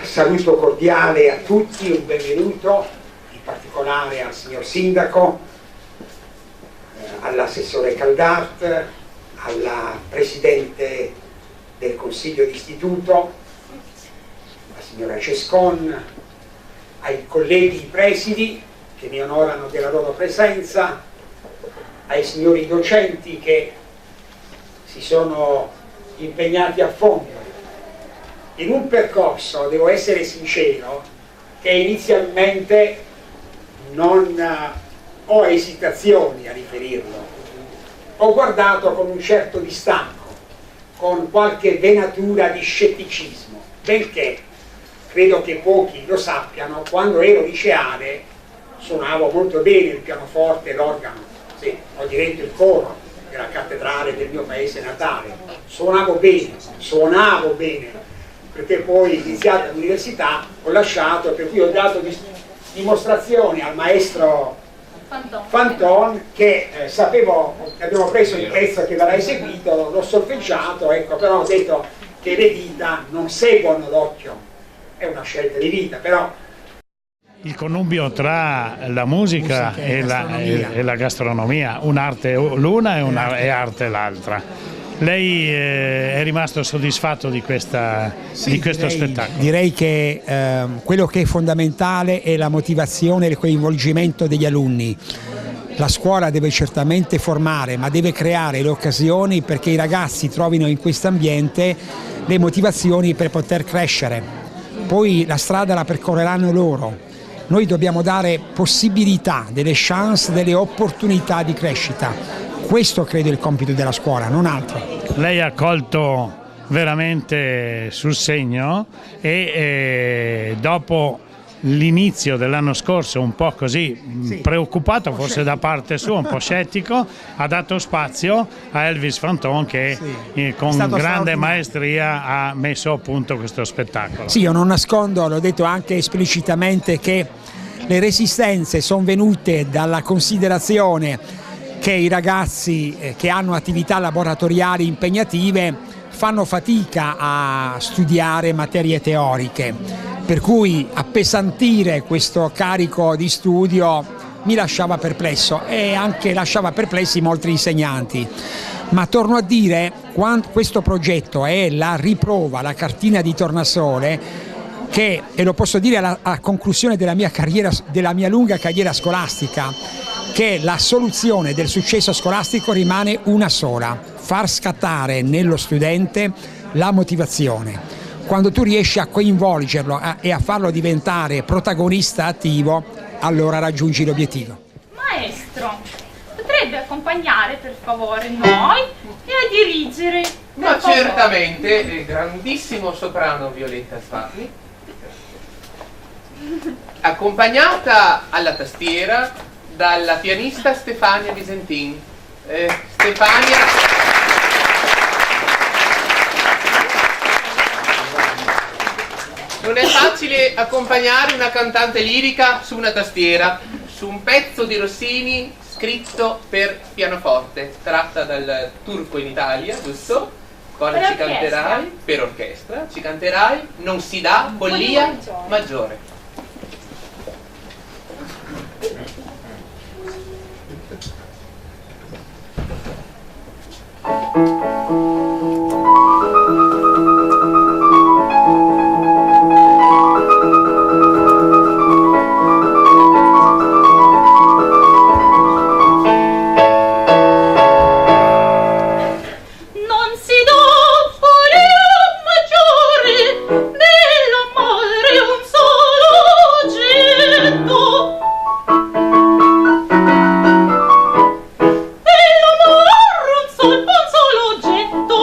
saluto cordiale a tutti, un benvenuto, in particolare al signor Sindaco, all'assessore Caldart, alla Presidente del Consiglio d'Istituto, la signora Cescon, ai colleghi presidi che mi onorano della loro presenza, ai signori docenti che si sono impegnati a fondo in un percorso, devo essere sincero, che inizialmente non ho esitazioni a riferirlo. Ho guardato con un certo distacco, con qualche venatura di scetticismo, benché credo che pochi lo sappiano, quando ero liceale suonavo molto bene il pianoforte e l'organo, sì, ho diretto il coro della cattedrale del mio paese natale, suonavo bene, perché poi iniziata l'università ho lasciato, per cui ho dato dimostrazioni al maestro Fanton che sapevo, abbiamo preso il pezzo che l'ha eseguito, l'ho solfeggiato, ecco, però ho detto che le dita non seguono l'occhio, è una scelta di vita, però il connubio tra la musica e la gastronomia, un'arte l'una e arte l'altra. Lei è rimasto soddisfatto di questo spettacolo? Direi che quello che è fondamentale è la motivazione e il coinvolgimento degli alunni. La scuola deve certamente formare, ma deve creare le occasioni perché i ragazzi trovino in questo ambiente le motivazioni per poter crescere. Poi la strada la percorreranno loro. Noi dobbiamo dare possibilità, delle chance, delle opportunità di crescita. Questo credo è il compito della scuola, non altro. Lei ha colto veramente sul segno e dopo l'inizio dell'anno scorso un po' così preoccupato, forse da parte sua, un po' scettico, ha dato spazio a Elvis Fanton che con grande maestria ha messo a punto questo spettacolo. Sì, io non nascondo, l'ho detto anche esplicitamente, che le resistenze sono venute dalla considerazione che i ragazzi che hanno attività laboratoriali impegnative fanno fatica a studiare materie teoriche, per cui appesantire questo carico di studio mi lasciava perplesso e anche lasciava perplessi molti insegnanti. Ma torno a dire, questo progetto è la riprova, la cartina di tornasole che, e lo posso dire a conclusione della mia lunga carriera scolastica, che la soluzione del successo scolastico rimane una sola: far scattare nello studente la motivazione. Quando tu riesci a coinvolgerlo e a farlo diventare protagonista attivo, allora raggiungi l'obiettivo. Maestro, potrebbe accompagnare per favore noi e a dirigere? Ma certamente, grandissimo soprano Violetta Sfatti, accompagnata alla tastiera dalla pianista Stefania Visentin. Stefania, non è facile accompagnare una cantante lirica su una tastiera, su un pezzo di Rossini scritto per pianoforte, tratta dal Turco in Italia, giusto? Cosa ci canterai? Per orchestra, ci canterai Non si dà follia maggiore. Sol, bon solo oggetto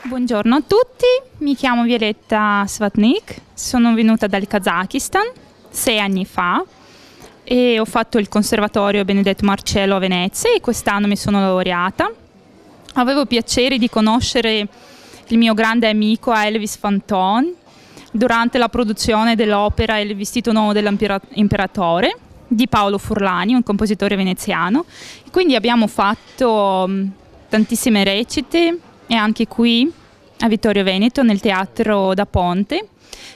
Buongiorno a tutti, mi chiamo Violetta Svatnik, sono venuta dal Kazakistan 6 anni fa e ho fatto il Conservatorio Benedetto Marcello a Venezia e quest'anno mi sono laureata. Avevo piacere di conoscere il mio grande amico Elvis Fanton durante la produzione dell'opera Il vestito nuovo dell'imperatore di Paolo Furlani, un compositore veneziano. Quindi abbiamo fatto tantissime recite e anche qui a Vittorio Veneto nel teatro da Ponte.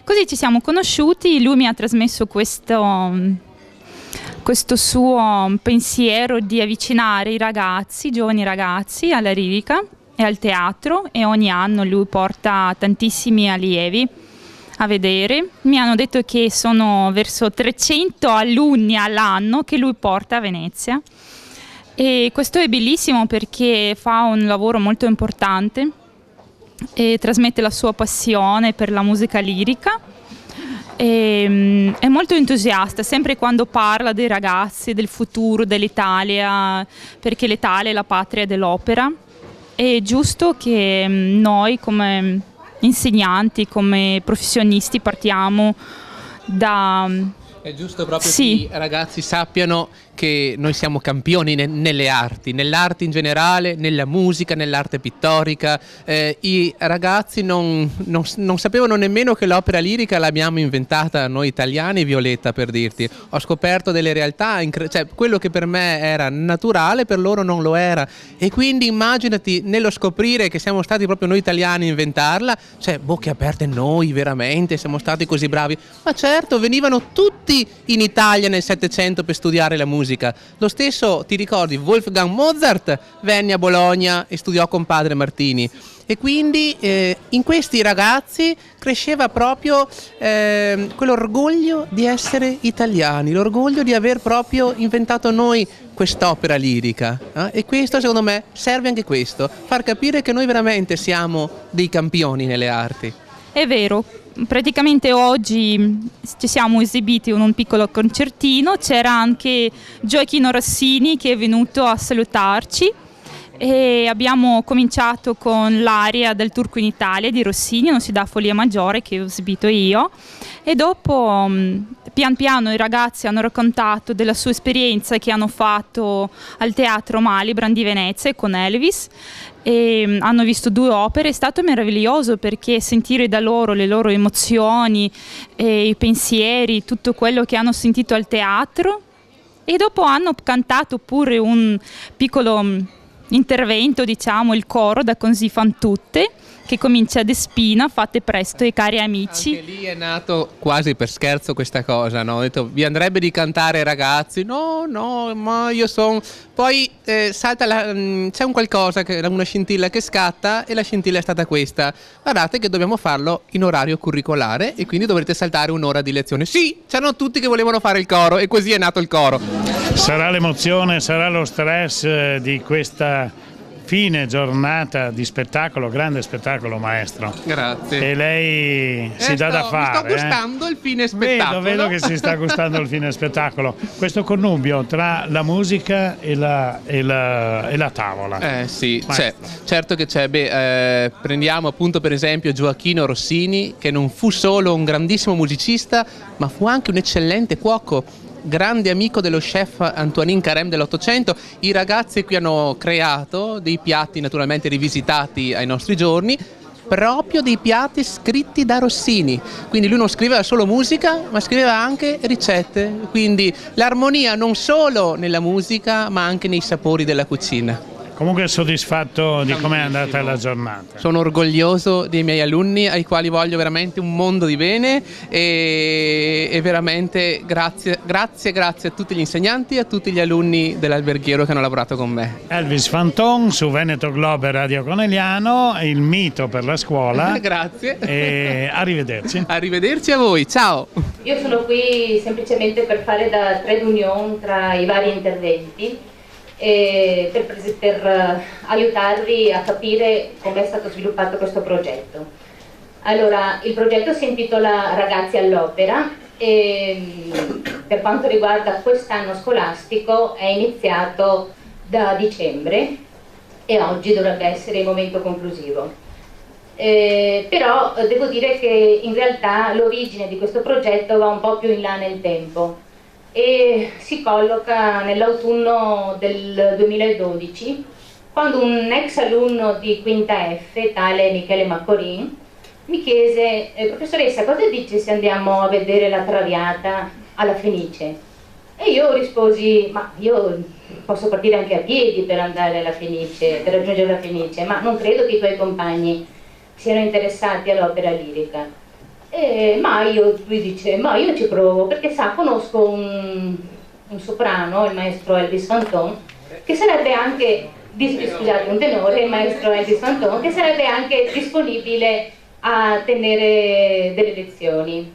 Così ci siamo conosciuti, lui mi ha trasmesso questo suo pensiero di avvicinare i ragazzi, giovani ragazzi, alla lirica e al teatro, e ogni anno lui porta tantissimi allievi a vedere. Mi hanno detto che sono verso 300 alunni all'anno che lui porta a Venezia, e questo è bellissimo perché fa un lavoro molto importante e trasmette la sua passione per la musica lirica. È molto entusiasta sempre quando parla dei ragazzi, del futuro dell'Italia, perché l'Italia è la patria dell'opera. È giusto che noi come insegnanti, come professionisti partiamo da... È giusto proprio sì, che i ragazzi sappiano che noi siamo campioni nelle arti, nell'arte in generale, nella musica, nell'arte pittorica. I ragazzi non sapevano nemmeno che l'opera lirica l'abbiamo inventata noi italiani, Violetta, per dirti. Ho scoperto delle realtà, cioè quello che per me era naturale, per loro non lo era. E quindi immaginati, nello scoprire che siamo stati proprio noi italiani a inventarla, cioè bocche aperte, noi veramente siamo stati così bravi. Ma certo, venivano tutti in Italia nel Settecento per studiare la musica. Lo stesso, ti ricordi, Wolfgang Mozart venne a Bologna e studiò con padre Martini, e quindi in questi ragazzi cresceva proprio quell'orgoglio di essere italiani, l'orgoglio di aver proprio inventato noi quest'opera lirica, e questo secondo me serve anche questo, far capire che noi veramente siamo dei campioni nelle arti. È vero. Praticamente oggi ci siamo esibiti in un piccolo concertino, c'era anche Gioachino Rossini che è venuto a salutarci, e abbiamo cominciato con l'aria del Turco in Italia di Rossini, Non si dà follia maggiore, che ho esibito io, e dopo pian piano i ragazzi hanno raccontato della sua esperienza che hanno fatto al Teatro Malibran di Venezia con Elvis, e hanno visto 2 opere. È stato meraviglioso perché sentire da loro le loro emozioni, i pensieri, tutto quello che hanno sentito al teatro, e dopo hanno cantato pure un piccolo intervento, diciamo, il coro da Così fan tutte, che comincia ad Espina, fate presto i cari amici. Anche lì è nato quasi per scherzo questa cosa, no? Ho detto, vi andrebbe di cantare ragazzi? No, ma io sono... Poi salta c'è un qualcosa, una scintilla che scatta, e la scintilla è stata questa: guardate che dobbiamo farlo in orario curricolare e quindi dovrete saltare un'ora di lezione. Sì, c'erano tutti che volevano fare il coro, e così è nato il coro. Sarà l'emozione, sarà lo stress di questa fine giornata di spettacolo, grande spettacolo, maestro. Grazie. E lei si dà da fare. Mi sto gustando il fine spettacolo. Vedo che si sta gustando il fine spettacolo. Questo connubio tra la musica e la tavola. Sì, c'è. Certo che c'è. Prendiamo appunto per esempio Gioachino Rossini, che non fu solo un grandissimo musicista, ma fu anche un eccellente cuoco, grande amico dello chef Antoine Carême dell'Ottocento. I ragazzi qui hanno creato dei piatti naturalmente rivisitati ai nostri giorni, proprio dei piatti scritti da Rossini. Quindi lui non scriveva solo musica, ma scriveva anche ricette, quindi l'armonia non solo nella musica ma anche nei sapori della cucina. Comunque soddisfatto di come è andata la giornata. Sono orgoglioso dei miei alunni, ai quali voglio veramente un mondo di bene, e veramente grazie a tutti gli insegnanti e a tutti gli alunni dell'alberghiero che hanno lavorato con me. Elvis Fanton su Veneto Globe e Radio Conegliano, il mito per la scuola. Grazie. E arrivederci. Arrivederci a voi, ciao. Io sono qui semplicemente per fare da trade union tra i vari interventi, per aiutarvi a capire come è stato sviluppato questo progetto. Allora, il progetto si intitola Ragazzi all'Opera Per quanto riguarda quest'anno scolastico è iniziato da dicembre e oggi dovrebbe essere il momento conclusivo. Però devo dire che in realtà l'origine di questo progetto va un po' più in là nel tempo e si colloca nell'autunno del 2012, quando un ex alunno di quinta F, tale Michele Maccorin, mi chiese: professoressa, cosa dice se andiamo a vedere la Traviata alla Fenice? E io risposi: ma io posso partire anche a piedi per andare alla Fenice, per raggiungere la Fenice, ma non credo che i tuoi compagni siano interessati all'opera lirica. Lui dice: ma io ci provo, perché sa, conosco un soprano, il maestro Elvis Fanton, che sarebbe anche, scusate, un tenore, il maestro Elvis Fanton, che sarebbe anche disponibile a tenere delle lezioni.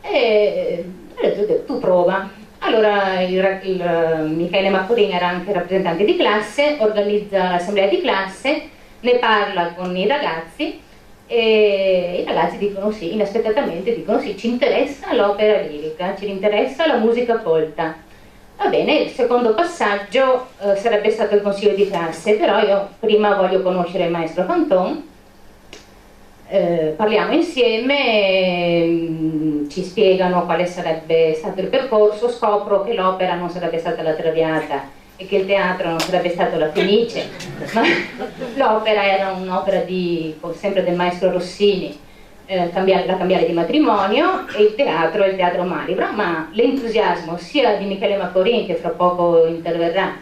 E ho detto: tu prova. Allora il Michele Maccorin era anche rappresentante di classe, organizza l'assemblea di classe, ne parla con i ragazzi e i ragazzi dicono sì, inaspettatamente dicono sì, ci interessa l'opera lirica, ci interessa la musica colta. Va bene, il secondo passaggio sarebbe stato il consiglio di classe, però io prima voglio conoscere il maestro Fanton. Parliamo insieme, ci spiegano quale sarebbe stato il percorso, scopro che l'opera non sarebbe stata la Traviata e che il teatro non sarebbe stato la Fenice, ma l'opera era un'opera sempre del maestro Rossini, la Cambiale di Matrimonio, e il teatro Malibra, ma l'entusiasmo sia di Michele Maccorin, che fra poco interverrà,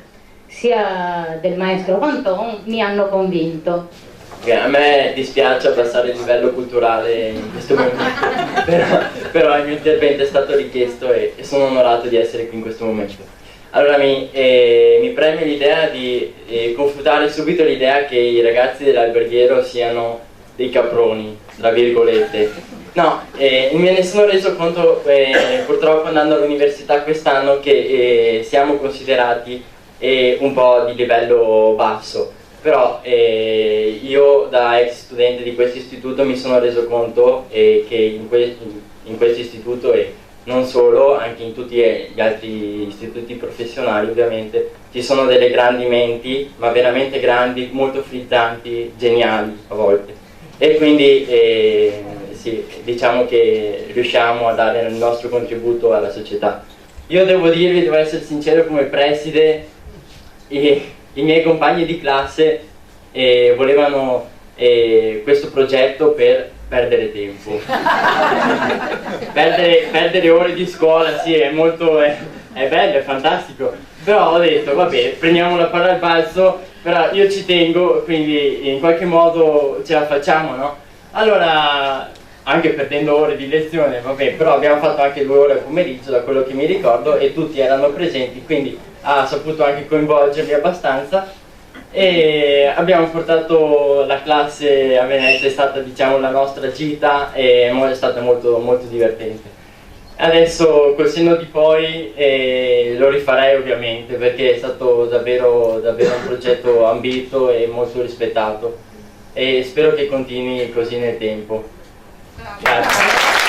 sia del maestro Fanton mi hanno convinto. A me dispiace abbassare il livello culturale in questo momento, però il mio intervento è stato richiesto e sono onorato di essere qui in questo momento. Allora mi preme l'idea di confutare subito l'idea che i ragazzi dell'alberghiero siano dei caproni, tra virgolette. No, me ne sono reso conto purtroppo andando all'università quest'anno che siamo considerati un po' di livello basso. Però io da ex studente di questo istituto mi sono reso conto che in questo istituto e non solo, anche in tutti gli altri istituti professionali ovviamente, ci sono delle grandi menti, ma veramente grandi, molto frizzanti, geniali a volte. E quindi sì, diciamo che riusciamo a dare il nostro contributo alla società. Io devo essere sincero, come preside, i miei compagni di classe volevano questo progetto per perdere tempo. perdere ore di scuola, sì, è bello, è fantastico. Però ho detto, vabbè, prendiamo la palla al balzo, però io ci tengo, quindi in qualche modo ce la facciamo, no? Allora, anche perdendo ore di lezione, vabbè, però abbiamo fatto anche 2 ore al pomeriggio, da quello che mi ricordo, e tutti erano presenti, quindi ha saputo anche coinvolgermi abbastanza e abbiamo portato la classe a Venezia. È stata, diciamo, la nostra gita e è stata molto, molto divertente. Adesso col senno di poi lo rifarei ovviamente, perché è stato davvero, davvero un progetto ambito e molto rispettato e spero che continui così nel tempo. Grazie.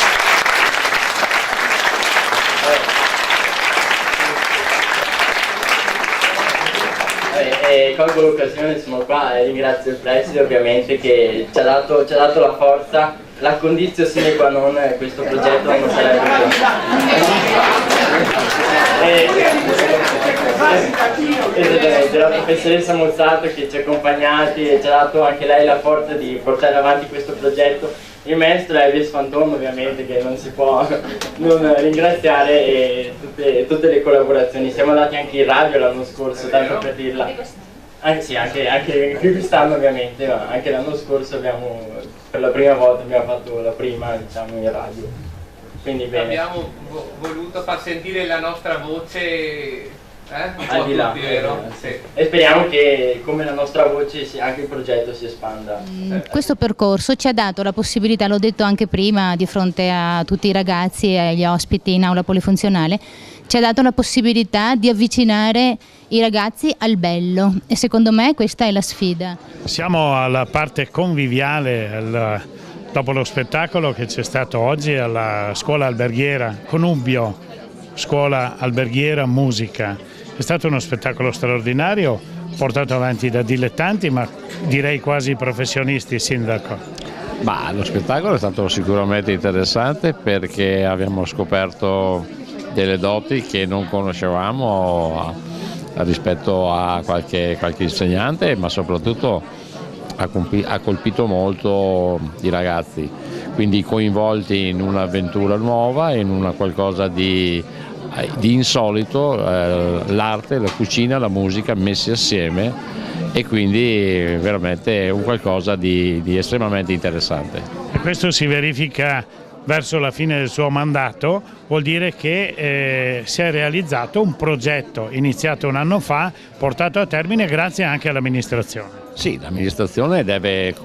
Colgo l'occasione, sono qua e ringrazio il preside ovviamente che ci ha dato la forza, la condizione sine qua non questo progetto non sarebbe la professoressa Mozzato che ci ha accompagnati e ci ha dato anche lei la forza di portare avanti questo progetto. Il maestro Elvis Fanton ovviamente, che non si può non ringraziare, e tutte le collaborazioni. Siamo andati anche in radio l'anno scorso, tanto per dirla. Anche quest'anno ovviamente, ma anche l'anno scorso per la prima volta abbiamo fatto la prima, diciamo, in radio. Quindi bene. Abbiamo voluto far sentire la nostra voce al di là, vero? Sì. E speriamo che come la nostra voce anche il progetto si espanda. Questo percorso ci ha dato la possibilità, l'ho detto anche prima di fronte a tutti i ragazzi e agli ospiti in aula polifunzionale, ci ha dato la possibilità di avvicinare i ragazzi al bello e secondo me questa è la sfida. Siamo alla parte conviviale, dopo lo spettacolo che c'è stato oggi alla scuola alberghiera Connubio, scuola alberghiera musica. È stato uno spettacolo straordinario, portato avanti da dilettanti, ma direi quasi professionisti, Sindaco. Ma lo spettacolo è stato sicuramente interessante perché abbiamo scoperto delle doti che non conoscevamo rispetto a qualche insegnante, ma soprattutto ha colpito molto i ragazzi, quindi coinvolti in un'avventura nuova, in una qualcosa di insolito, l'arte, la cucina, la musica messi assieme, e quindi veramente un qualcosa di estremamente interessante. E questo si verifica verso la fine del suo mandato, vuol dire che si è realizzato un progetto iniziato un anno fa, portato a termine grazie anche all'amministrazione. Sì, l'amministrazione deve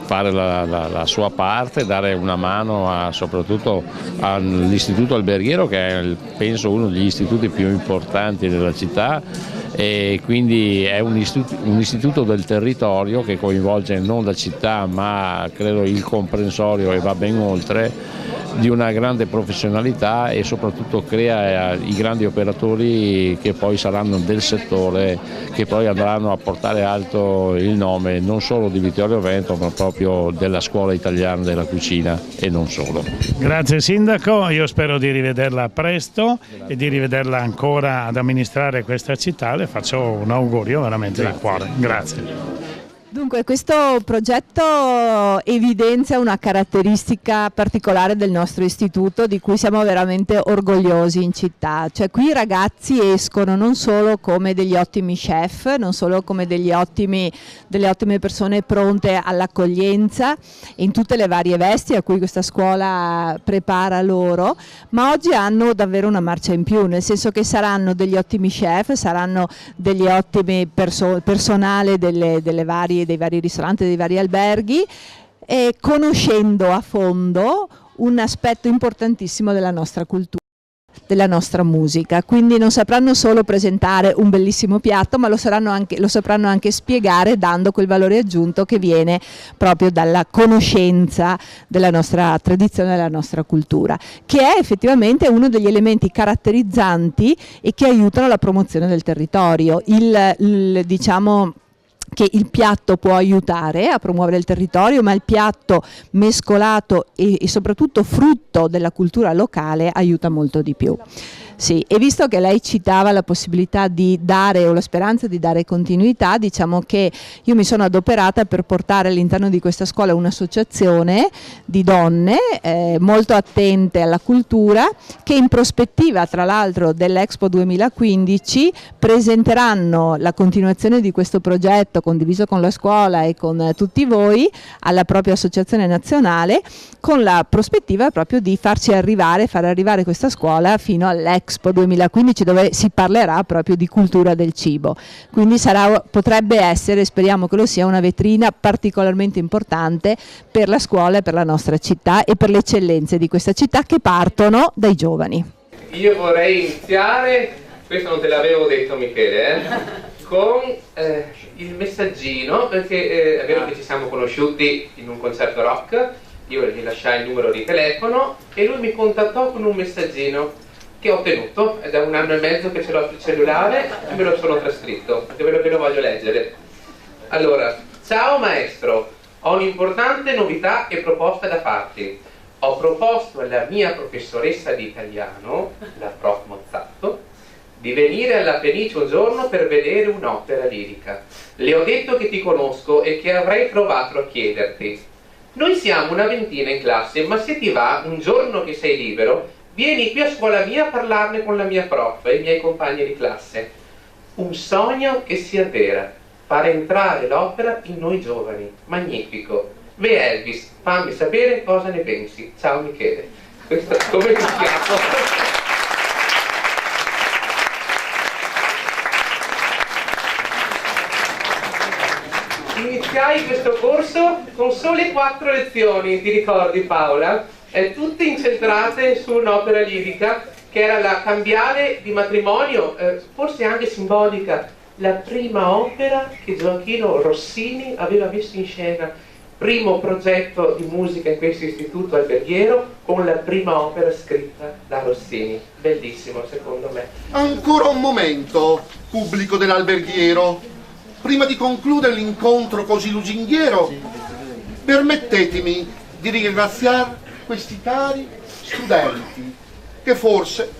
fare la sua parte, dare una mano soprattutto all'istituto alberghiero, che è penso uno degli istituti più importanti della città, e quindi è un istituto del territorio che coinvolge non la città ma credo il comprensorio, e va ben oltre, di una grande professionalità, e soprattutto crea i grandi operatori che poi saranno del settore, che poi andranno a portare alto il nome non solo di Vittorio Veneto ma proprio della scuola italiana della cucina, e non solo. Grazie Sindaco, io spero di rivederla presto e di rivederla ancora ad amministrare questa città. Le faccio un augurio veramente di cuore. Grazie. Dunque, questo progetto evidenzia una caratteristica particolare del nostro istituto di cui siamo veramente orgogliosi in città. Cioè, qui i ragazzi escono non solo come degli ottimi chef, non solo come delle ottime persone pronte all'accoglienza in tutte le varie vesti a cui questa scuola prepara loro, ma oggi hanno davvero una marcia in più, nel senso che saranno degli ottimi chef, saranno degli ottimi personale dei vari ristoranti, dei vari alberghi, e conoscendo a fondo un aspetto importantissimo della nostra cultura, della nostra musica. Quindi non sapranno solo presentare un bellissimo piatto, ma lo sapranno anche spiegare, dando quel valore aggiunto che viene proprio dalla conoscenza della nostra tradizione, della nostra cultura, che è effettivamente uno degli elementi caratterizzanti e che aiutano la promozione del territorio. Diciamo che il piatto può aiutare a promuovere il territorio, ma il piatto mescolato e soprattutto frutto della cultura locale aiuta molto di più. Sì, e visto che lei citava la possibilità di dare, o la speranza di dare continuità, diciamo che io mi sono adoperata per portare all'interno di questa scuola un'associazione di donne molto attente alla cultura, che in prospettiva tra l'altro dell'Expo 2015 presenteranno la continuazione di questo progetto condiviso con la scuola e con tutti voi alla propria associazione nazionale, con la prospettiva proprio di far arrivare questa scuola fino all'Expo 2015, dove si parlerà proprio di cultura del cibo. Quindi potrebbe essere, speriamo che lo sia, una vetrina particolarmente importante per la scuola e per la nostra città e per le eccellenze di questa città, che partono dai giovani. Io vorrei iniziare, questo non te l'avevo detto Michele, con il messaggino, perché è vero che ci siamo conosciuti in un concerto rock, io gli lasciai il numero di telefono e lui mi contattò con un messaggino che ho ottenuto, è da 1 anno e mezzo che ce l'ho sul cellulare e me lo sono trascritto, perché ve lo voglio leggere. Allora, ciao maestro, ho un'importante novità e proposta da farti. Ho proposto alla mia professoressa di italiano, la prof Mozzatto, di venire alla Fenice un giorno per vedere un'opera lirica. Le ho detto che ti conosco e che avrei provato a chiederti. Noi siamo una ventina in classe, ma se ti va, un giorno che sei libero, vieni qui a scuola mia a parlarne con la mia prof e i miei compagni di classe. Un sogno che si avvera, far entrare l'opera in noi giovani. Magnifico. Beh Elvis, fammi sapere cosa ne pensi. Ciao Michele. Questo come ti chiamo? Iniziai questo corso con sole 4 lezioni, ti ricordi Paola? Tutte incentrate su un'opera lirica che era la cambiale di matrimonio, forse anche simbolica, la prima opera che Gioachino Rossini aveva messo in scena. primo progetto di musica in questo istituto alberghiero con la prima opera scritta da Rossini. Bellissimo, secondo me. Ancora un momento, pubblico dell'alberghiero. Prima di concludere l'incontro così lusinghiero, permettetemi di ringraziare questi cari studenti, che forse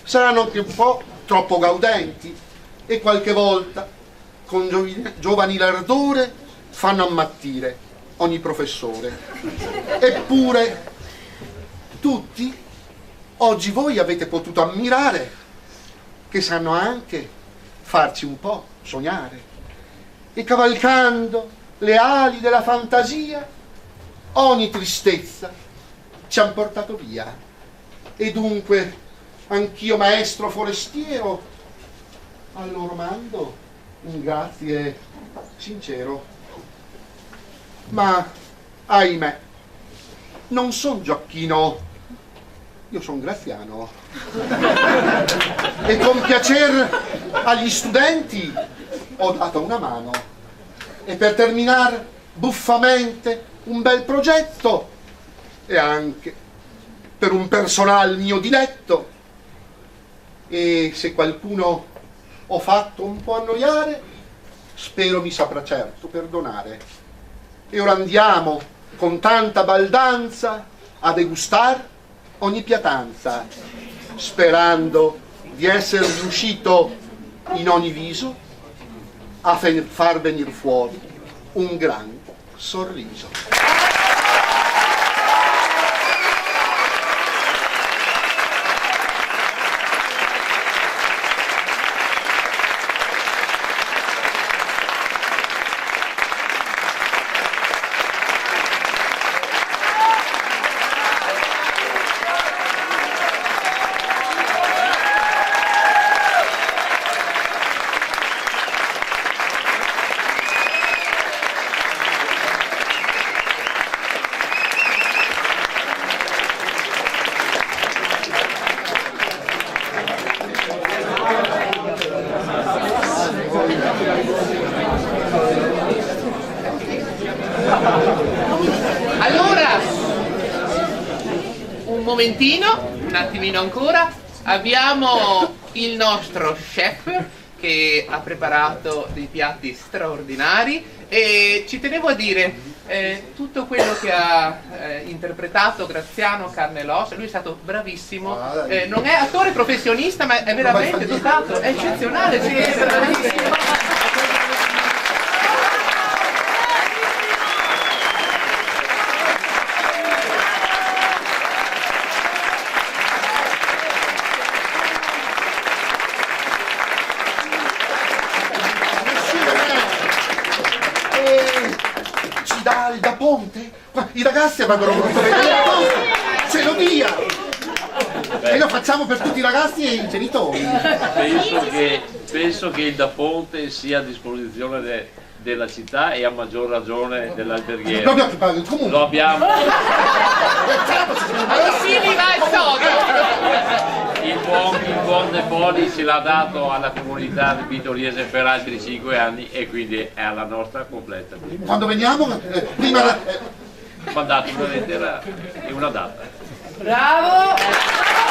saranno anche un po' troppo gaudenti e qualche volta, con giovanile ardore, fanno ammattire ogni professore. Eppure, tutti, oggi voi avete potuto ammirare che sanno anche farci un po' sognare. E cavalcando le ali della fantasia, ogni tristezza ci han portato via. E dunque, anch'io, maestro forestiero, a loro mando un grazie sincero. Ma, ahimè, non son Gioacchino, io son Graziano. E con piacer agli studenti ho dato una mano. E per terminare buffamente un bel progetto, e anche per un personal mio diletto, e se qualcuno ho fatto un po' annoiare, spero mi saprà certo perdonare. E ora andiamo con tanta baldanza a degustar ogni piatanza, sperando di essere riuscito in ogni viso a far venire fuori un gran sorriso. Un attimino ancora, abbiamo il nostro chef che ha preparato dei piatti straordinari e ci tenevo a dire tutto quello che ha interpretato Graziano Carnelós. Lui è stato bravissimo, non è attore professionista ma è veramente dotato, è eccezionale, sì, è bravissimo. Da Ponte? I ragazzi avrebbero voluto vedere il Ponte, ce lo dia! E lo facciamo per tutti i ragazzi e i genitori. Penso che il Da Ponte sia a disposizione della città e a maggior ragione dell'alberghiero. Proprio che paga il comune. Lo abbiamo. Rossini va il sodo! Il buon De Poli ce l'ha dato alla comunità vittoriese per altri 5 anni e quindi è alla nostra completa. Quando veniamo, prima mandato una lettera e una data. Bravo!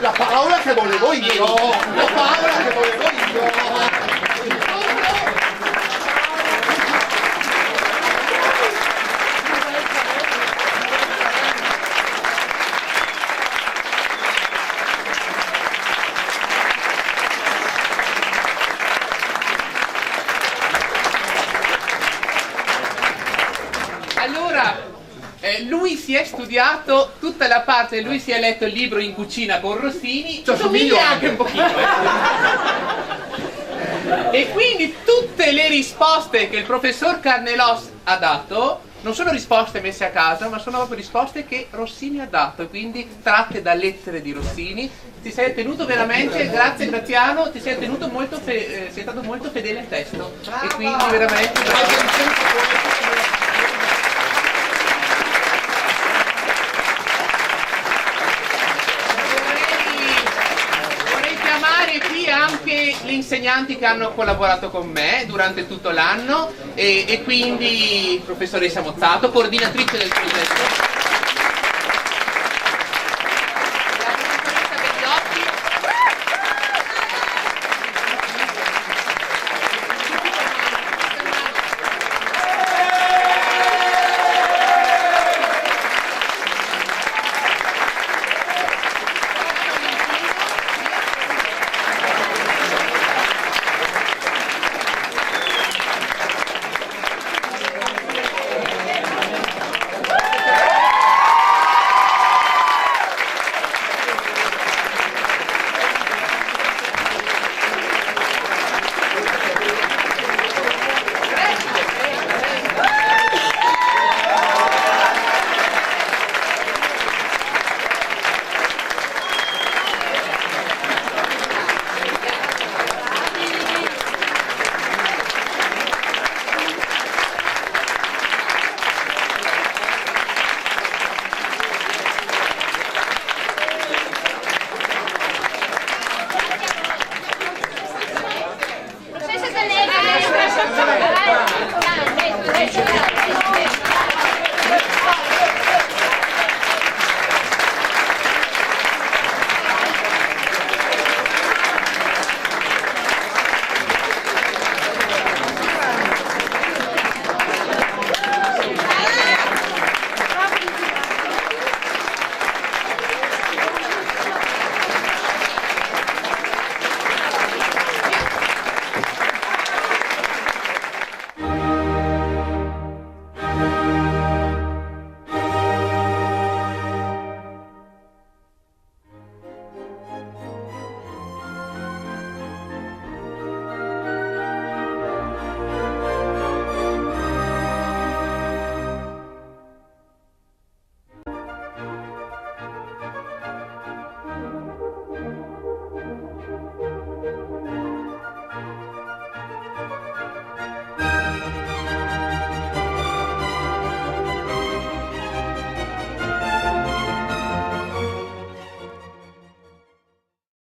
la Paola che volevo io, la Paola che volevo io. Lui si è studiato tutta la parte, lui si è letto il libro In cucina con Rossini, ci somiglia anche un pochino. E quindi tutte le risposte che il professor Carnelós ha dato non sono risposte messe a caso, ma sono proprio risposte che Rossini ha dato, quindi tratte da lettere di Rossini. Ti sei tenuto veramente, grazie Graziano, ti sei tenuto molto sei stato molto fedele al testo. E quindi veramente le insegnanti che hanno collaborato con me durante tutto l'anno e quindi professoressa Mozzato, coordinatrice del progetto.